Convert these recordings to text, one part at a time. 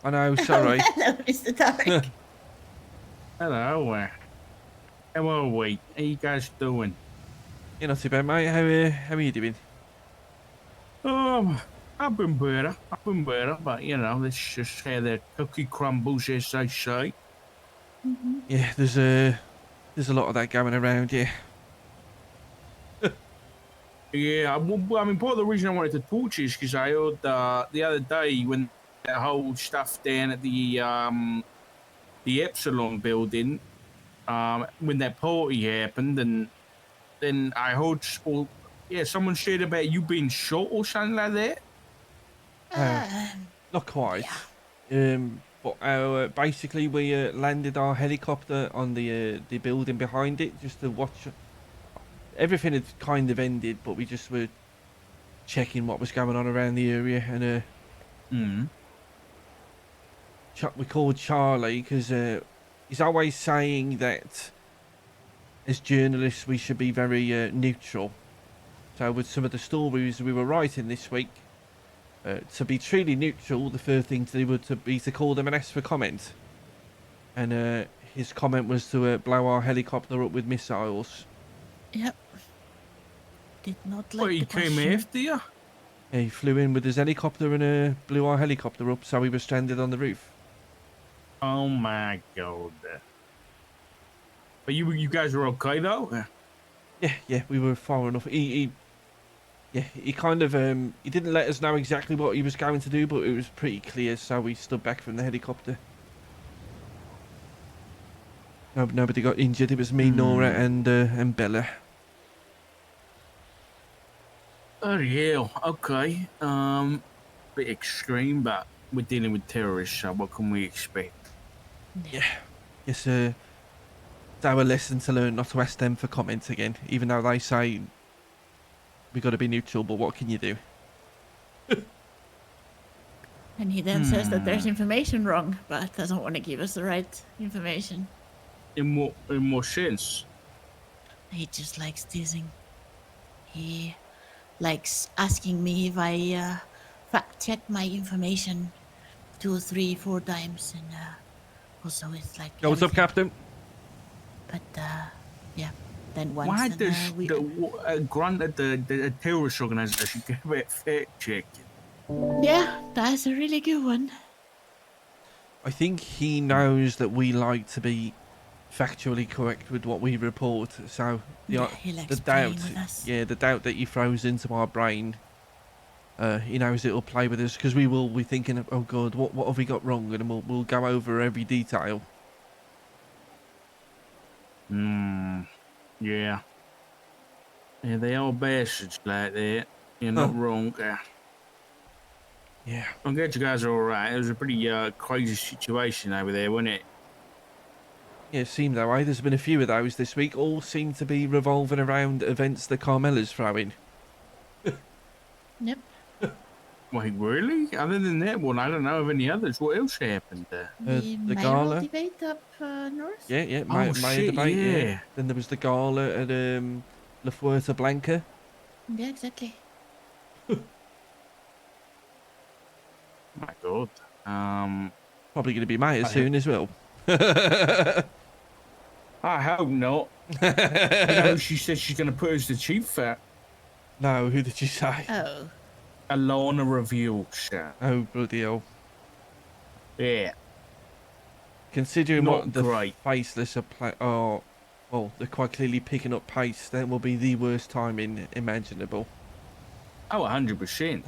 I know, Oh, sorry. hello, Mr. Tark. Hello, how are we? How you guys doing? You're not too bad, mate. How are you doing? Um, I've been better. But you know, let's just how the cookie crumbles, as they say. Mm-hmm. Yeah, there's a lot of that going around, yeah. Yeah, I mean, part of the reason I wanted to talk to you is because I heard the other day when that whole stuff down at the Epsilon building, when that party happened, and then I heard, well, yeah, someone said about you being shot or something like that. Uh, Um, Not yeah. quite. But basically we landed our helicopter on the building behind it just to watch. Everything had kind of ended, but we just were checking what was going on around the area, and Hmm. we called Charlie because he's always saying that as journalists we should be very neutral. So with some of the stories we were writing this week, to be truly neutral, the first thing to do would be to call them and ask for comment. And his comment was to blow our helicopter up with missiles. Yep. Did not Well, like he the came question. after you. He flew in with his helicopter and blew our helicopter up, so we were stranded on the roof. Oh my god. But you guys are okay though? Yeah, we were far enough. He kind of he didn't let us know exactly what he was going to do, but it was pretty clear, so we stood back from the helicopter. Nobody got injured. It was me, Nora, and Bella. Oh hell, okay. Bit extreme, but we're dealing with terrorists, so what can we expect? Yeah. Yeah, yes, it's our lesson to learn not to ask them for comments again, even though they say we got to be neutral. But what can you do? And he then says that there's information wrong, but doesn't want to give us the right information. In what sense? He just likes teasing. He likes asking me if I fact check my information 2, 3, 4 times, and also it's like Yo, what's up, everything. Captain? But yeah, then once Why then, does we the grunt at the terrorist organization get about fact checking? yeah, that's a really good one. I think he knows that we like to be factually correct with what we report. So Yeah, the he the likes doubt, playing with us. yeah, the doubt that he throws into our brain, he knows it'll play with us because we will be thinking, oh god, what have we got wrong, and we'll go over every detail. Yeah. Yeah, they are bastards like that. You're Huh. not wrong. Yeah. I'm glad you guys are all right. It was a pretty crazy situation over there, wasn't it? Yeah, it seemed that way. There's been a few of those this week. All seem to be revolving around events that Carmela's throwing. Yep. Wait, really? Other than that one, I don't know of any others. What else happened there? The The mayoral gala. debate up north. Yeah, Oh, Mayor shit, debate, yeah. yeah. Then there was the gala at La Fuerza Blanca. Yeah, exactly. My God. Probably going to be mayor I, soon as well. I hope not. You know, she said she's going to put us the chief at. No, who did you say? Oh. Alana Reviews. Oh, bloody hell. Yeah. Considering Not what the great. faceless are, well, they're quite clearly picking up pace, that will be the worst timing imaginable. Oh, 100%.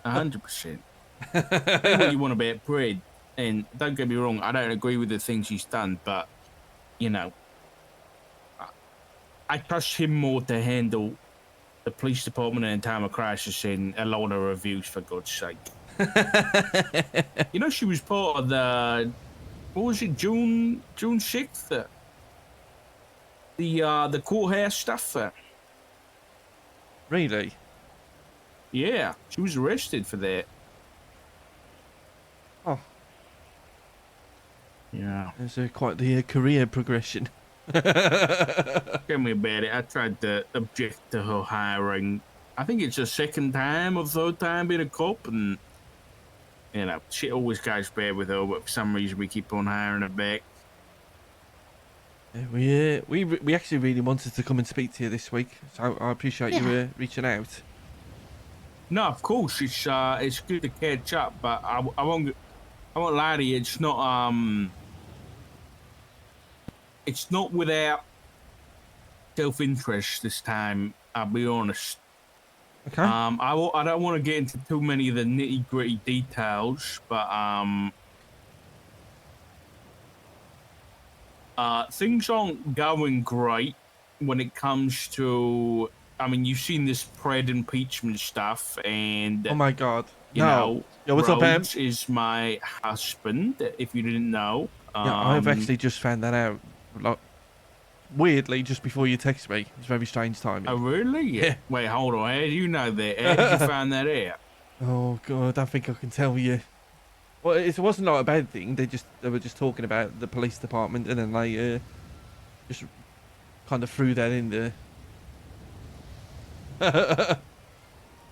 100%. Say what you want about Bread, and don't get me wrong, I don't agree with the things he's done, but, you know, I trust him more to handle the police department and time of crisis in Alana Reviews, for God's sake. You know, she was part of the, what was it, June 6th? The courthouse stuff. Really? Yeah, she was arrested for that. Oh. Yeah. There's quite the career progression. Tell me about it. I tried to object to her hiring. I think it's her second time or third time being a cop, and you know, shit always goes bad with her, but for some reason we keep on hiring her back. Yeah, we actually really wanted to come and speak to you this week, so I appreciate you Yeah. reaching out. No, of course it's good to catch up, but I won't lie to you. It's not without self-interest this time. I'll be honest. Okay. I don't want to get into too many of the nitty-gritty details, but things aren't going great when it comes to. I mean, you've seen this Pred impeachment stuff, and Oh my God. you No. know, Yo, what's up, Em? Rhodes is my husband. If you didn't know, Yeah, I've actually just found that out. Like, weirdly, just before you text me. It's very strange timing. Oh, really? Yeah. Wait, hold on. How do you know that? How did you find that out? Oh God, I don't think I can tell you. Well, it wasn't like a bad thing. They were just talking about the police department, and then they just kind of threw that in there.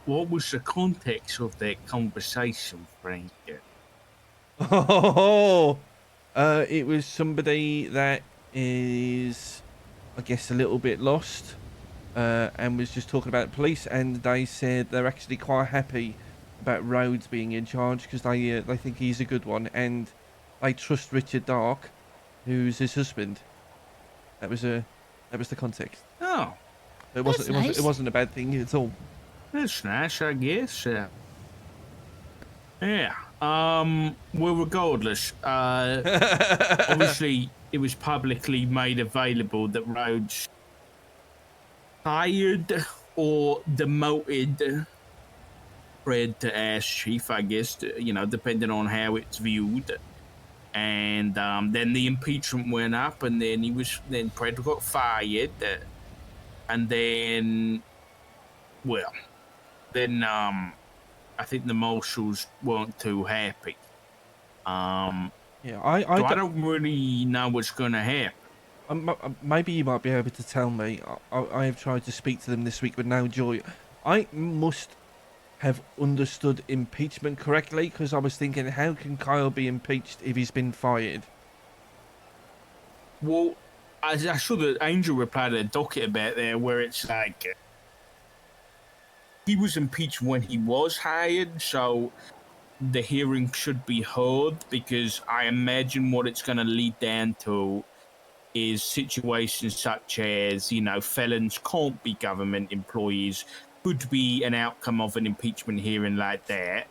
What was the context of that conversation, Frank? Oh, it was somebody that is, I guess, a little bit lost, and was just talking about police, and they said they're actually quite happy about Rhodes being in charge because they think he's a good one, and they trust Richard Dark, who's his husband. That was the context. Oh, It That's nice. it wasn't a bad thing at all. that's nice, I guess. Yeah. Well, regardless, obviously it was publicly made available that Rhodes hired or demoted Fred to ass chief, I guess, you know, depending on how it's viewed. And then the impeachment went up, and then Fred got fired, and then, well, then I think the marshals weren't too happy. Yeah, So I don't really know what's going to happen. maybe you might be able to tell me. I have tried to speak to them this week with no joy. I must have understood impeachment correctly because I was thinking, how can Kyle be impeached if he's been fired? Well, I saw that Angel replied to the docket about there where it's like he was impeached when he was hired, so the hearing should be heard because I imagine what it's going to lead down to is situations such as, you know, felons can't be government employees, could be an outcome of an impeachment hearing like that.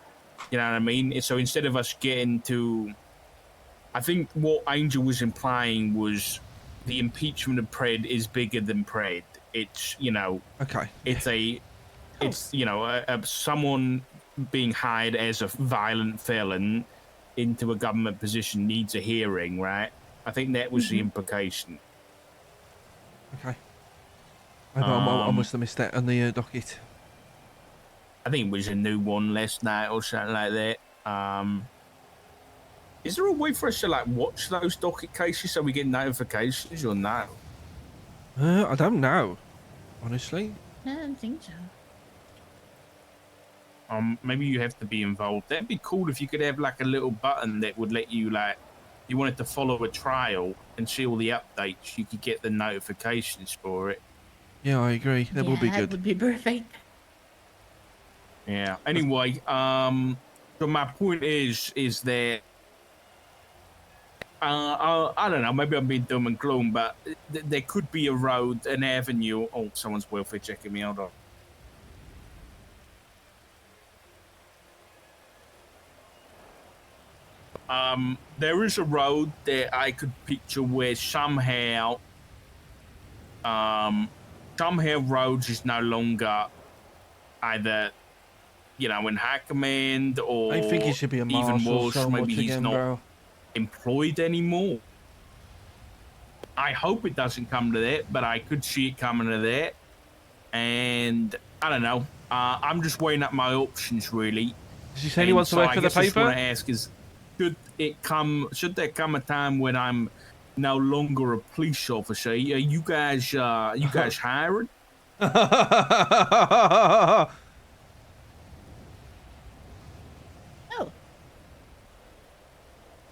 You know what I mean? So instead of us getting to, I think what Angel was implying was the impeachment of Pred is bigger than Pred. It's, you know, Okay. it's you know, someone being hired as a violent felon into a government position needs a hearing, right? I think that was the implication. Okay. I must have missed that on the docket. I think it was a new one last night or something like that. Is there a way for us to like watch those docket cases so we get notifications or no? I don't know, honestly. I don't think so. Maybe you have to be involved. That'd be cool if you could have like a little button that would let you like, you wanted to follow a trial and see all the updates, you could get the notifications for it. Yeah, I agree. That would be That good. would be perfect. Yeah. Anyway, so my point is that I don't know. Maybe I'm being dumb and gloom, but there could be a road, an avenue. Oh, someone's welfare checking me. Hold on. There is a road that I could picture where somehow Rhodes is no longer either, you know, in high command or I think he should be a even marshal worse, so maybe much he's again, not bro. employed anymore. I hope it doesn't come to that, but I could see it coming to that. And I don't know. I'm just weighing up my options, really. Did you say he wants to work for the I just want paper? to ask is, should there come a time when I'm no longer a police officer? Are you guys hiring? Oh,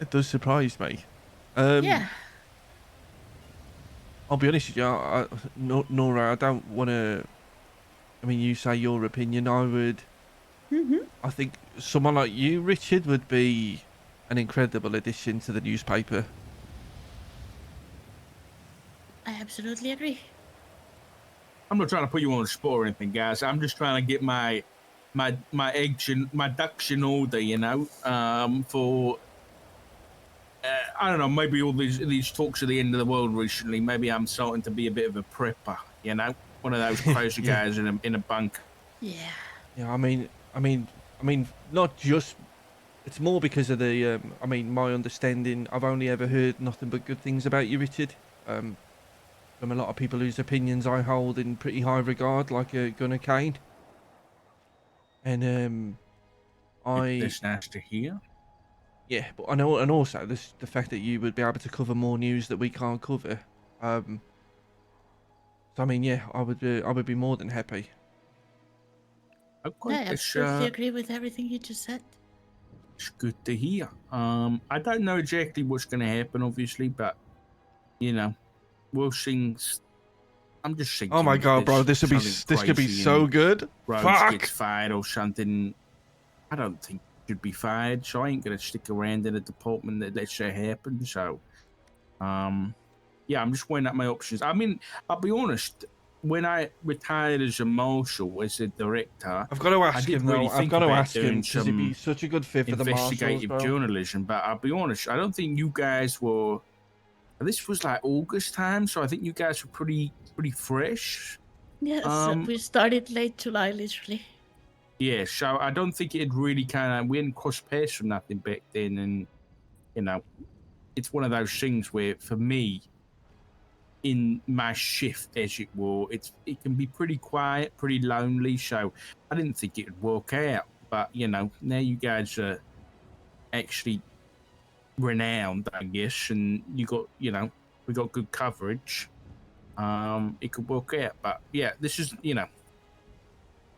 It does surprise me. Yeah. I'll be honest with you, Nora, I don't want to. I mean, you say your opinion. I think someone like you, Richard, would be an incredible addition to the newspaper. I absolutely agree. I'm not trying to put you on the spot or anything, guys. I'm just trying to get my ducks in order, you know, for I don't know, maybe all these talks of the end of the world recently. Maybe I'm starting to be a bit of a prepper, you know, one of those crazy Yeah. guys in a bunk. Yeah. Yeah, I mean, not just. It's more because of the. I mean, my understanding. I've only ever heard nothing but good things about you, Richard. From a lot of people whose opinions I hold in pretty high regard, like Gunnar Kane. And That's nice to hear. yeah, but I know, and also the fact that you would be able to cover more news that we can't cover. So I mean, yeah, I would be more than happy. Okay, I absolutely agree with everything you just said. It's good to hear. I don't know exactly what's going to happen, obviously, but you know, we'll see. I'm just thinking. Oh my god, bro, this could be so good. Rhodes Fuck. gets fired or something. I don't think he should be fired, so I ain't gonna stick around in a department that lets that happen. So, yeah, I'm just weighing up my options. I mean, I'll be honest. When I retired as a marshal, as a director, I've got to ask I did him really though. I've think got to about ask him doing because he'd be some such a good fit for the marshals, investigative bro. journalism. But I'll be honest, I don't think you guys were. This was like August time, so I think you guys were pretty fresh. Yes, we started late July, literally. Yeah, so I don't think it really we hadn't crossed paths or nothing back then, and you know, it's one of those things where, for me, in my shift, as it were, it can be pretty quiet, pretty lonely. So I didn't think it would work out, but you know, now you guys are actually renowned, I guess, and we got good coverage. It could work out, but yeah, this is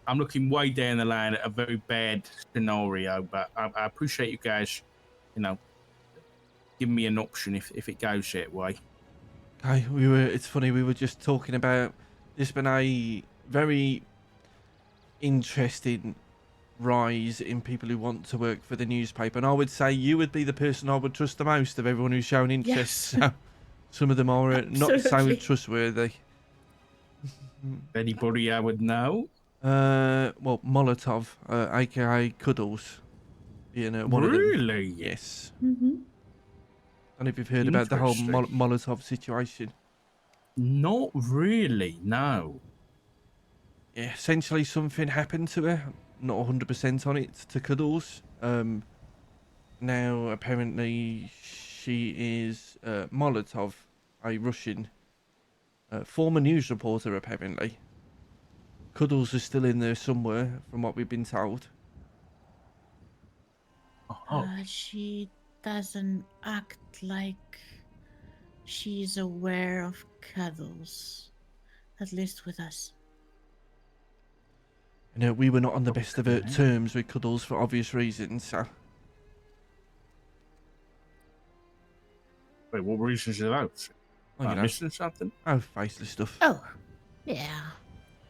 I'm looking way down the line at a very bad scenario, but I appreciate you guys, giving me an option if it goes that way. Okay, it's funny, we were just talking about, there's been a very interesting rise in people who want to work for the newspaper, and I would say you would be the person I would trust the most of everyone who's shown interest. Yes. So some of them are not so Absolutely. trustworthy. Anybody I would know? Well, Molotov, aka Cuddles, one of them. Really? Yes. Mm-hmm. I don't know if you've heard about the whole Interesting. Molotov situation. Not really, no. Yeah, essentially something happened to her. Not 100% on it, to Cuddles. Now apparently she is Molotov, a Russian former news reporter. Apparently, Cuddles is still in there somewhere, from what we've been told. Oh, She doesn't act like she's aware of Cuddles, at least with us. We were not on the best of Okay. terms with Cuddles for obvious reasons. So wait, what reasons are those? well, Am I missing something? oh, faceless stuff. Oh, yeah.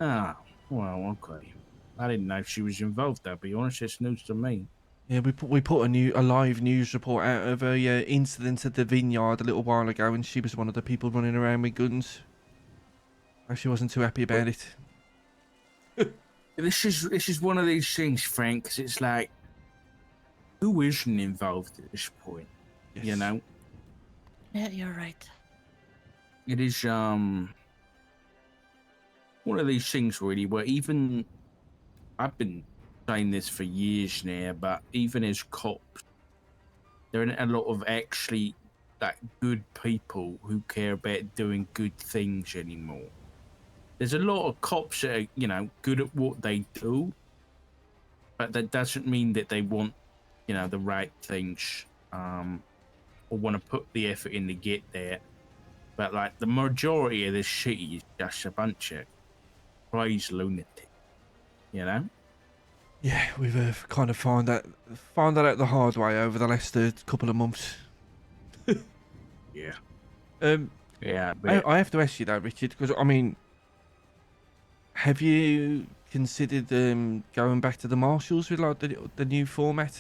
Ah, well, okay. I didn't know she was involved. I'll be honest, it's news to me. Yeah, we put a live news report out of a incident at the vineyard a little while ago, and she was one of the people running around with guns. She wasn't too happy about it. This is one of these things, Frank, because it's like, who isn't involved at this point? Yes. You know, Yeah, you're right. it is one of these things really where even I've been saying this for years now, but even as cops, there aren't a lot of actually like good people who care about doing good things anymore. There's a lot of cops that are, good at what they do, but that doesn't mean that they want, the right things, or want to put the effort in to get there. But like the majority of this city is just a bunch of crazy lunatic, Yeah, we've kind of found that out the hard way over the last couple of months. Yeah. I, But I have to ask you though, Richard, because I mean, have you considered going back to the marshals with like the new format